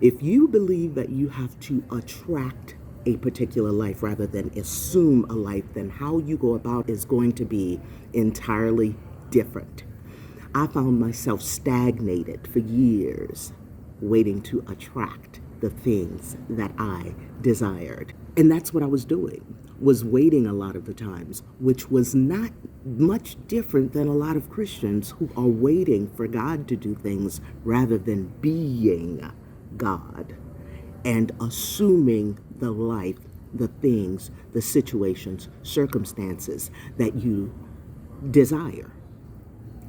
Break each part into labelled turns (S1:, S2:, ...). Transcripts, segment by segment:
S1: If you believe that you have to attract a particular life rather than assume a life, then how you go about is going to be entirely different. I found myself stagnated for years, waiting to attract the things that I desired. And that's what I was doing, was waiting a lot of the times, which was not much different than a lot of Christians who are waiting for God to do things rather than being God and assuming the life, the things, the situations, circumstances that you desire.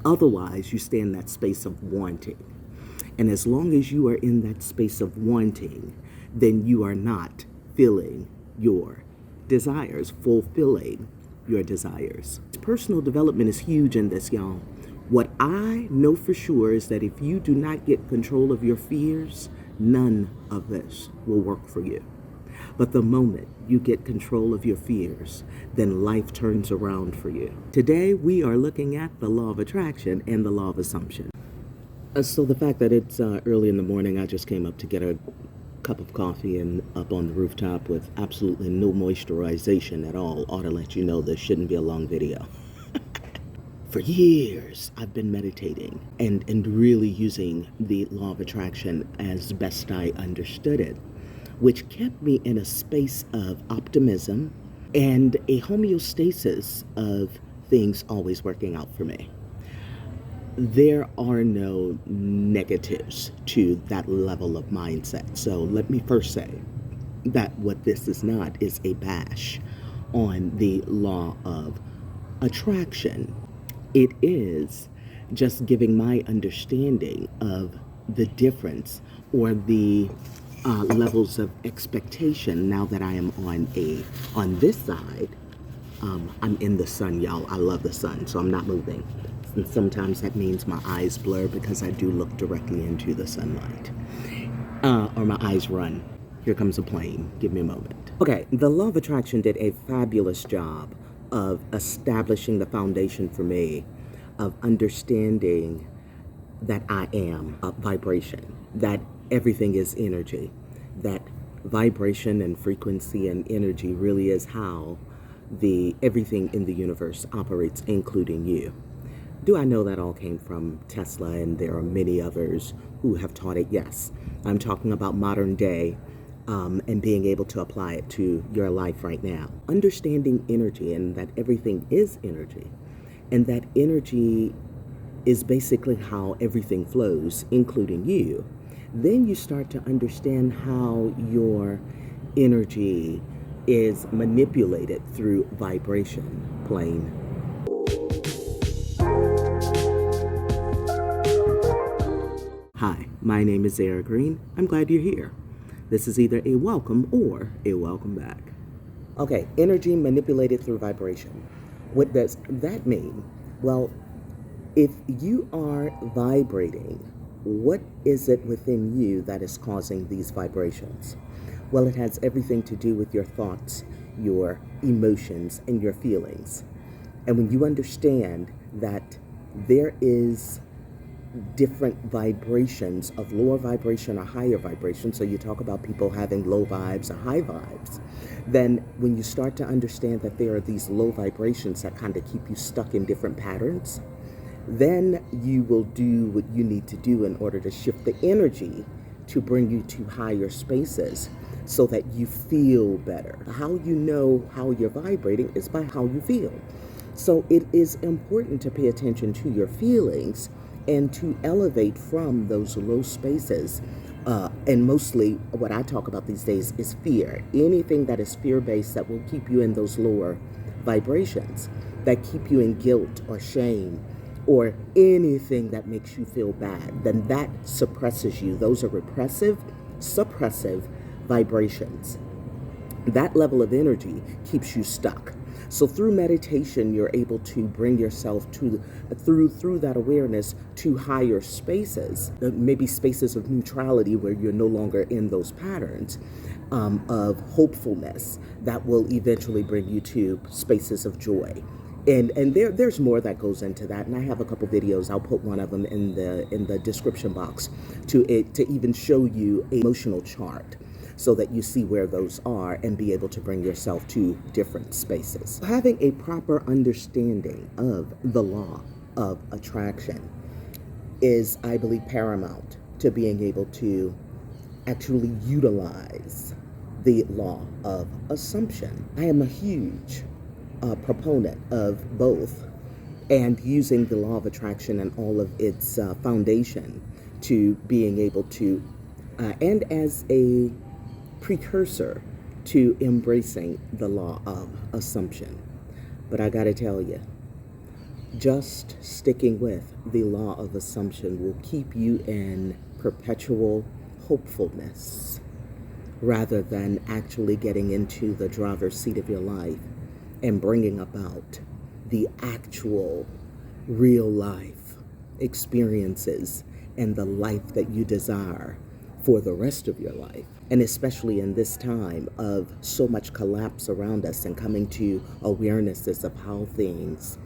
S1: Otherwise, you stay in that space of wanting. And as long as you are in that space of wanting, then you are not filling your desires, fulfilling your desires. Personal development is huge in this, y'all. What I know for sure is that if you do not get control of your fears, none of this will work for you. But the moment you get control of your fears, then life turns around for you. Today, we are looking at the law of attraction and the law of assumption. So the fact that it's early in the morning, I just came up to get a cup of coffee and up on the rooftop with absolutely no moisturization at all ought to let you know this shouldn't be a long video. For years, I've been meditating and really using the law of attraction as best I understood it, which kept me in a space of optimism and a homeostasis of things always working out for me. There are no negatives to that level of mindset. So let me first say that what this is not is a bash on the law of attraction. It is just giving my understanding of the difference or the levels of expectation now that I am on this side. I'm in the sun, y'all. I love the sun, so I'm not moving. And sometimes that means my eyes blur because I do look directly into the sunlight. Or my eyes run. Here comes a plane. Give me a moment. Okay, the law of attraction did a fabulous job of establishing the foundation for me of understanding that I am a vibration, that everything is energy, that vibration and frequency and energy really is how everything in the universe operates, including you. Do I know that all came from Tesla and there are many others who have taught it? Yes. I'm talking about modern day and being able to apply it to your life right now. Understanding energy and that everything is energy and that energy is basically how everything flows, including you. Then you start to understand how your energy is manipulated through vibration, plain. Hi, my name is Zara Green. I'm glad you're here. This is either a welcome or a welcome back. Okay, energy manipulated through vibration. What does that mean? Well, if you are vibrating, what is it within you that is causing these vibrations? Well, it has everything to do with your thoughts, your emotions, and your feelings. And when you understand that there is different vibrations of lower vibration or higher vibration, so you talk about people having low vibes or high vibes, then when you start to understand that there are these low vibrations that kind of keep you stuck in different patterns, then you will do what you need to do in order to shift the energy to bring you to higher spaces so that you feel better. How you know how you're vibrating is by how you feel. So it is important to pay attention to your feelings and to elevate from those low spaces. And mostly what I talk about these days is fear. Anything that is fear-based that will keep you in those lower vibrations, that keep you in guilt or shame, or anything that makes you feel bad, then that suppresses you. Those are repressive, suppressive vibrations. That level of energy keeps you stuck. So through meditation, you're able to bring yourself through that awareness to higher spaces, maybe spaces of neutrality where you're no longer in those patterns of hopefulness that will eventually bring you to spaces of joy. And there's more that goes into that, and I have a couple videos. I'll put one of them in the description box to even show you an emotional chart, so that you see where those are and be able to bring yourself to different spaces. Having a proper understanding of the law of attraction is, I believe, paramount to being able to actually utilize the law of assumption. I am a huge proponent of both, and using the law of attraction and all of its foundation to being able to, and as a precursor to embracing the law of assumption. But I gotta tell you, just sticking with the law of assumption will keep you in perpetual hopefulness rather than actually getting into the driver's seat of your life and bringing about the actual real life experiences and the life that you desire for the rest of your life. And especially in this time of so much collapse around us and coming to awarenesses of how things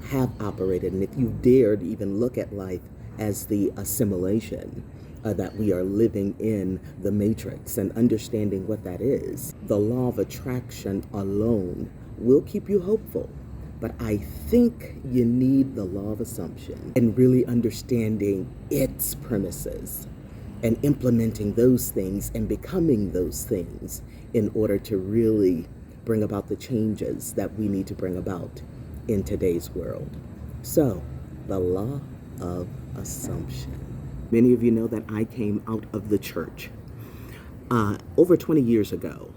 S1: have operated. And if you dared even look at life as the assimilation that we are living in the matrix and understanding what that is, the law of attraction alone will keep you hopeful. But I think you need the law of assumption and really understanding its premises and implementing those things and becoming those things in order to really bring about the changes that we need to bring about in today's world. So, the law of assumption. Many of you know that I came out of the church over 20 years ago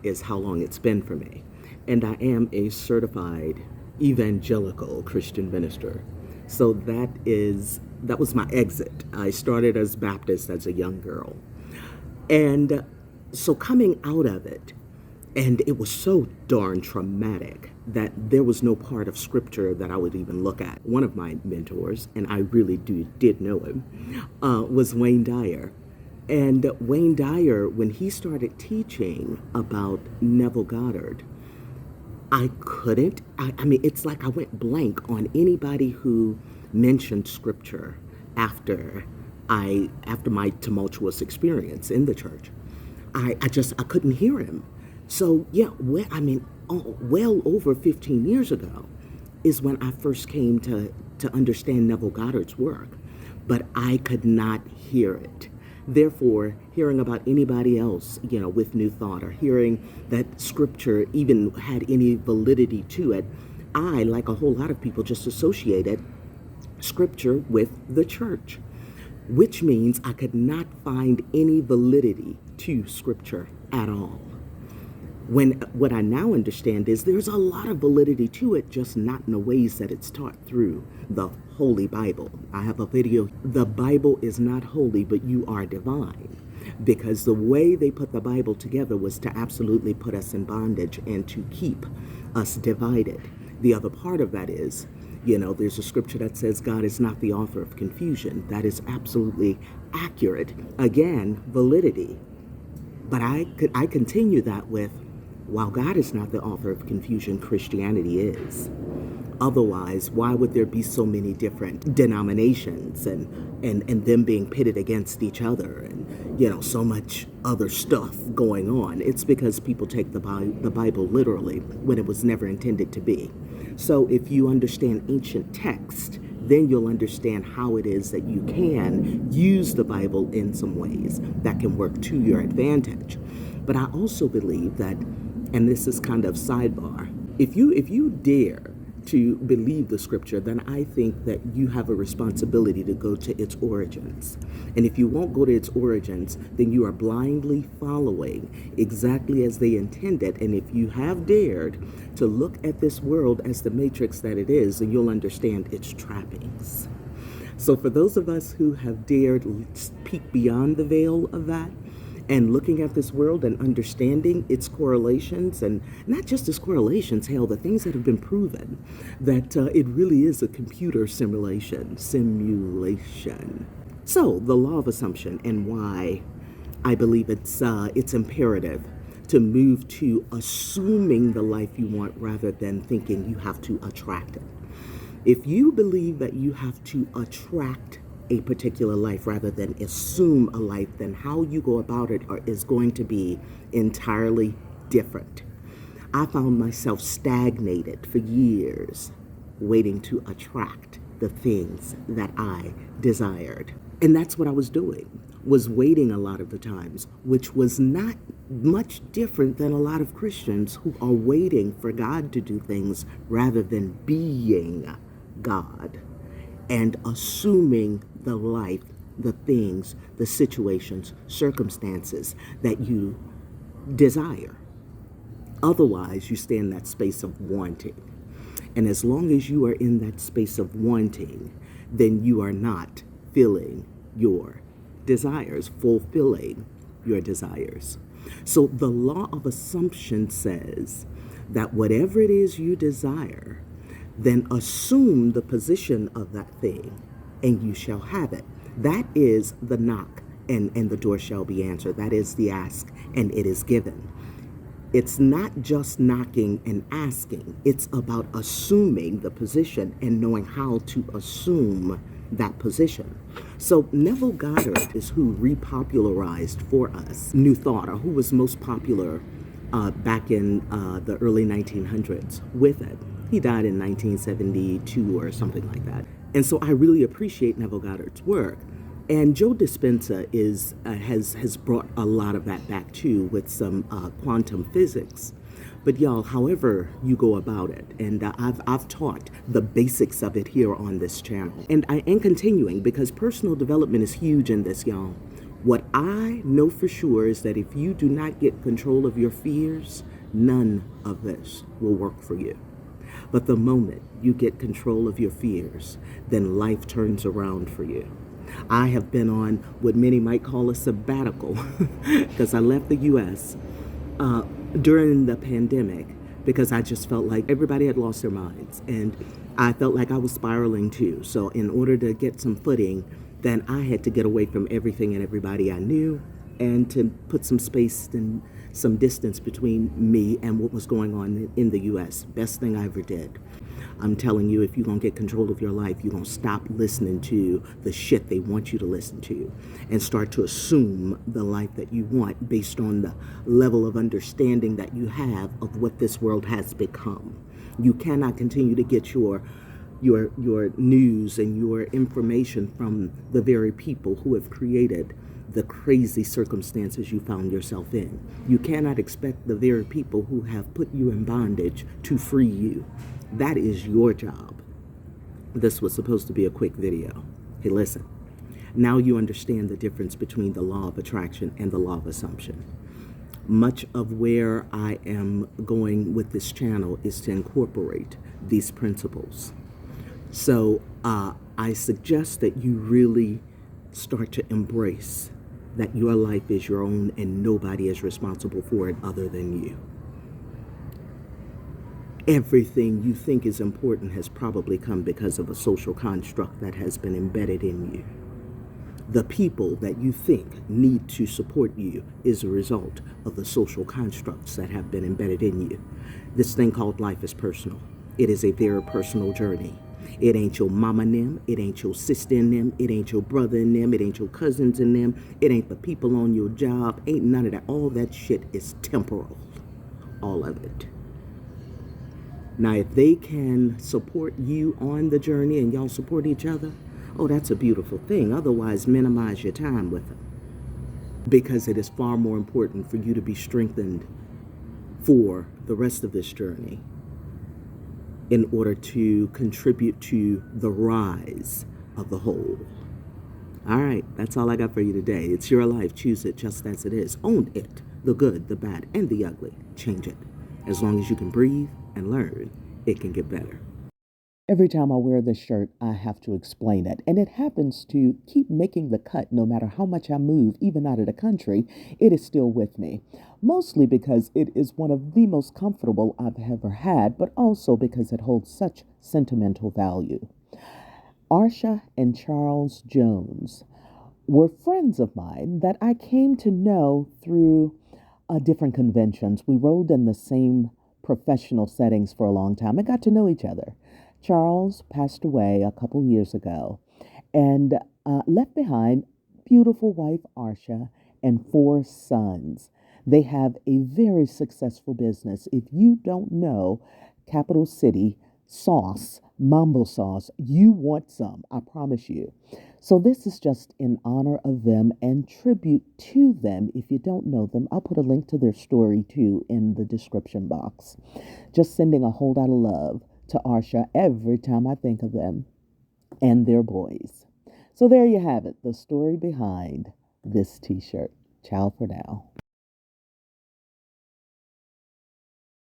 S1: is how long it's been for me. And I am a certified evangelical Christian minister. So that was my exit. I started as Baptist as a young girl. And so coming out of it, and it was so darn traumatic that there was no part of scripture that I would even look at. One of my mentors, and I really did know him, was Wayne Dyer. And Wayne Dyer, when he started teaching about Neville Goddard, I mean, it's like I went blank on anybody who mentioned scripture after my tumultuous experience in the church. I couldn't hear him. So yeah, well over 15 years ago is when I first came to understand Neville Goddard's work, but I could not hear it. Therefore, hearing about anybody else, with new thought, or hearing that scripture even had any validity to it, I, like a whole lot of people, just associated scripture with the church, which means I could not find any validity to scripture at all. When what I now understand is there's a lot of validity to it, just not in the ways that it's taught through the Holy Bible. I have a video. The Bible is not holy, but you are divine. Because the way they put the Bible together was to absolutely put us in bondage and to keep us divided. The other part of that is, there's a scripture that says God is not the author of confusion. That is absolutely accurate. Again, validity. But I continue that with, while God is not the author of confusion, Christianity is. Otherwise, why would there be so many different denominations and them being pitted against each other and, so much other stuff going on? It's because people take the Bible literally when it was never intended to be. So if you understand ancient text, then you'll understand how it is that you can use the Bible in some ways that can work to your advantage. But I also believe that, and this is kind of sidebar, if you dare to believe the scripture, then I think that you have a responsibility to go to its origins. And if you won't go to its origins, then you are blindly following exactly as they intended. And if you have dared to look at this world as the matrix that it is, then you'll understand its trappings. So for those of us who have dared peek beyond the veil of that, and looking at this world and understanding its correlations, and not just its correlations, hell, the things that have been proven, that it really is a computer simulation. So the law of assumption, and why I believe it's imperative to move to assuming the life you want rather than thinking you have to attract it. If you believe that you have to attract a particular life rather than assume a life, then how you go about it is going to be entirely different. I found myself stagnated for years, waiting to attract the things that I desired. And that's what I was doing, was waiting a lot of the times, which was not much different than a lot of Christians who are waiting for God to do things rather than being God and assuming the life, the things, the situations, circumstances that you desire. Otherwise, you stay in that space of wanting. And as long as you are in that space of wanting, then you are not filling your desires, fulfilling your desires. So the law of assumption says that whatever it is you desire, then assume the position of that thing and you shall have it. That is the knock and the door shall be answered. That is the ask and it is given. It's not just knocking and asking. It's about assuming the position and knowing how to assume that position. So Neville Goddard is who repopularized for us New Thought, or who was most popular back in the early 1900s with it. He died in 1972 or something like that. And so I really appreciate Neville Goddard's work. And Joe Dispenza has brought a lot of that back too with some quantum physics. But y'all, however you go about it, and I've taught the basics of it here on this channel. And I am continuing because personal development is huge in this, y'all. What I know for sure is that if you do not get control of your fears, none of this will work for you. But the moment you get control of your fears, then life turns around for you. I have been on what many might call a sabbatical because I left the U.S. During the pandemic because I just felt like everybody had lost their minds and I felt like I was spiraling too. So in order to get some footing, then I had to get away from everything and everybody I knew and to put some space and some distance between me and what was going on in the U.S. Best thing I ever did. I'm telling you, if you're going to get control of your life, you're going to stop listening to the shit they want you to listen to and start to assume the life that you want based on the level of understanding that you have of what this world has become. You cannot continue to get your news and your information from the very people who have created the crazy circumstances you found yourself in. You cannot expect the very people who have put you in bondage to free you. That is your job. This was supposed to be a quick video. Hey, listen. Now you understand the difference between the law of attraction and the law of assumption. Much of where I am going with this channel is to incorporate these principles. So I suggest that you really start to embrace that your life is your own and nobody is responsible for it other than you. Everything you think is important has probably come because of a social construct that has been embedded in you. The people that you think need to support you is a result of the social constructs that have been embedded in you. This thing called life is personal. It is a very personal journey. It ain't your mama and them, it ain't your sister and them, it ain't your brother and them, it ain't your cousins and them, it ain't the people on your job, ain't none of that. All that shit is temporal. All of it. Now, if they can support you on the journey and y'all support each other, oh, that's a beautiful thing. Otherwise, minimize your time with them. Because it is far more important for you to be strengthened for the rest of this journey in order to contribute to the rise of the whole. All right, that's all I got for you today. It's your life. Choose it just as it is. Own it. The good, the bad, and the ugly. Change it. As long as you can breathe and learn, it can get better. Every time I wear this shirt, I have to explain it. And it happens to keep making the cut no matter how much I move, even out of the country, it is still with me. Mostly because it is one of the most comfortable I've ever had, but also because it holds such sentimental value. Arsha and Charles Jones were friends of mine that I came to know through different conventions. We rolled in the same professional settings for a long time and got to know each other. Charles passed away a couple years ago and left behind beautiful wife Arsha and four sons. They have a very successful business. If you don't know Capital City sauce, mambo sauce, you want some, I promise you. So this is just in honor of them and tribute to them. If you don't know them, I'll put a link to their story too in the description box. Just sending a whole lot of love to Arsha every time I think of them and their boys. So there you have it, the story behind this t-shirt. Ciao for now.